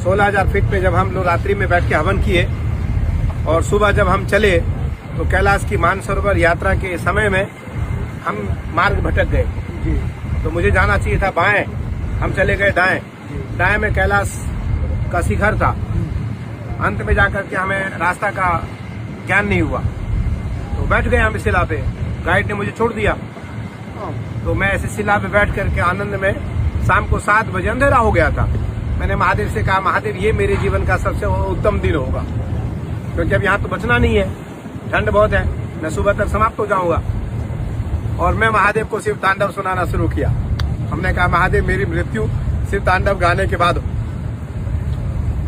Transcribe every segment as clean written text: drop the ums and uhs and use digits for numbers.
16,000 feet पे जब हम लोग रात्रि में बैठ के हवन किए और सुबह जब हम चले तो कैलाश की मानसरोवर यात्रा के समय में हम मार्ग भटक गए जी। तो मुझे जाना चाहिए था बाएं, हम चले गए दाएं। दाएं में कैलाश का शिखर था। अंत में जाकर के हमें रास्ता का ज्ञान नहीं हुआ तो बैठ गए हम शिला पे। गाइड ने मुझे छोड़ दिया तो मैं ऐसे शिला पे बैठ करके आनंद में, शाम को 7 बजे अंधेरा हो गया था। मैंने महादेव से कहा, महादेव ये मेरे जीवन का सबसे उत्तम दिन होगा, क्योंकि अब यहाँ तो बचना नहीं है, ठंड बहुत है, मैं सुबह तक समाप्त हो जाऊंगा। और मैं महादेव को शिव तांडव सुनाना शुरू किया। हमने कहा, महादेव मेरी मृत्यु शिव तांडव गाने के बाद हो।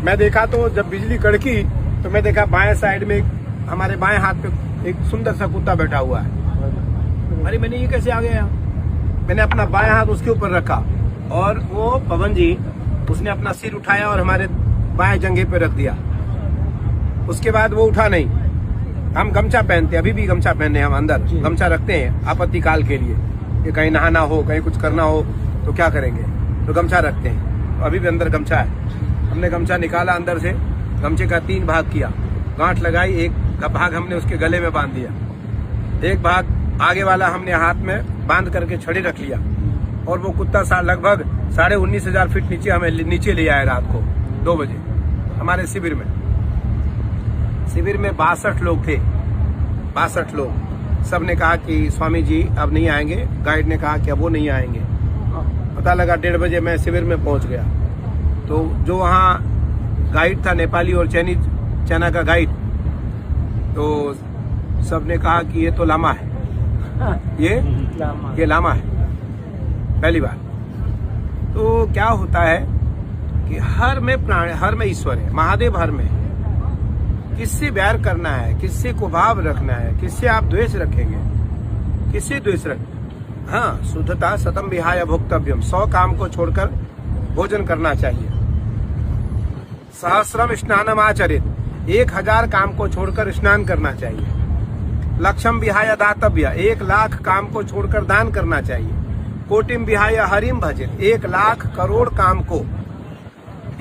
मैं देखा तो जब बिजली कड़की तो मैं देखा बाएं साइड में हमारे बाएं हाथ पे एक सुंदर सा कुत्ता बैठा हुआ है। अरे मैंने ये कैसे आ गया यहाँ? मैंने अपना बाएं हाथ उसके ऊपर रखा और वो पवन जी उसने अपना सिर उठाया और हमारे बाएं जंघे पे रख दिया। उसके बाद वो उठा नहीं। हम गमछा पहनते, अभी भी गमछा पहने, हम अंदर गमछा रखते हैं आपत्ति काल के लिए कि कहीं नहाना हो, कहीं कुछ करना हो तो क्या करेंगे, तो गमछा रखते हैं। तो अभी भी अंदर गमछा है। हमने गमछा निकाला अंदर से, गमछे का 3 भाग किया, गांठ लगाई, एक भाग हमने उसके गले में बांध दिया, एक भाग आगे वाला हमने हाथ में बांध करके छड़ी रख लिया। और वो कुत्ता लगभग 19,500 फीट नीचे हमें नीचे ले आया रात को 2 बजे हमारे शिविर में। शिविर में 62 लोग थे, 62 लोग। सबने कहा कि स्वामी जी अब नहीं आएंगे। गाइड ने कहा कि अब वो नहीं आएंगे। पता लगा 1:30 बजे मैं शिविर में पहुंच गया। तो जो वहाँ गाइड था नेपाली और चाइना का गाइड, तो सबने कहा कि ये तो लामा है, ये लामा है पहली बार। तो क्या होता है कि हर में प्राण, हर में ईश्वर है, महादेव हर में। किससे बैर करना है, किससे को भाव रखना है, किससे आप द्वेष रखेंगे, किससे द्वेष रख। हाँ, शुद्धता सतम विहाय भोक्तव्यम, 100 काम को छोड़कर भोजन करना चाहिए। सहस्रम स्नानम आचरित, 1000 काम को छोड़कर स्नान करना चाहिए। लक्षम विहाय दातव्य, 1,00,000 काम को छोड़कर दान करना चाहिए। कोटिम विहाय हरिम भजित, 1,00,000 करोड़ काम को,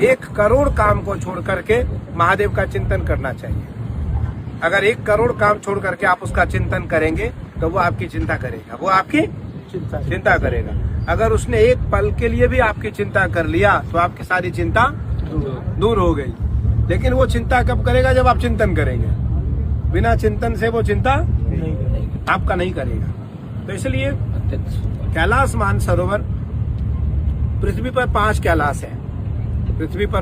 1 करोड़ काम को छोड़ करके महादेव का चिंतन करना चाहिए। अगर 1 करोड़ काम छोड़ करके आप उसका चिंतन करेंगे तो वो आपकी चिंता करेगा, वो आपकी चिंता करेगा। अगर उसने 1 पल के लिए भी आपकी चिंता कर लिया तो आपकी सारी चिंता दूर हो गई। लेकिन वो चिंता कब करेगा? जब आप चिंतन करेंगे। बिना चिंतन से वो चिंता आपका नहीं करेगा। तो इसलिए कैलाश मानसरोवर, पृथ्वी पर 5 कैलाश है। पृथ्वी पर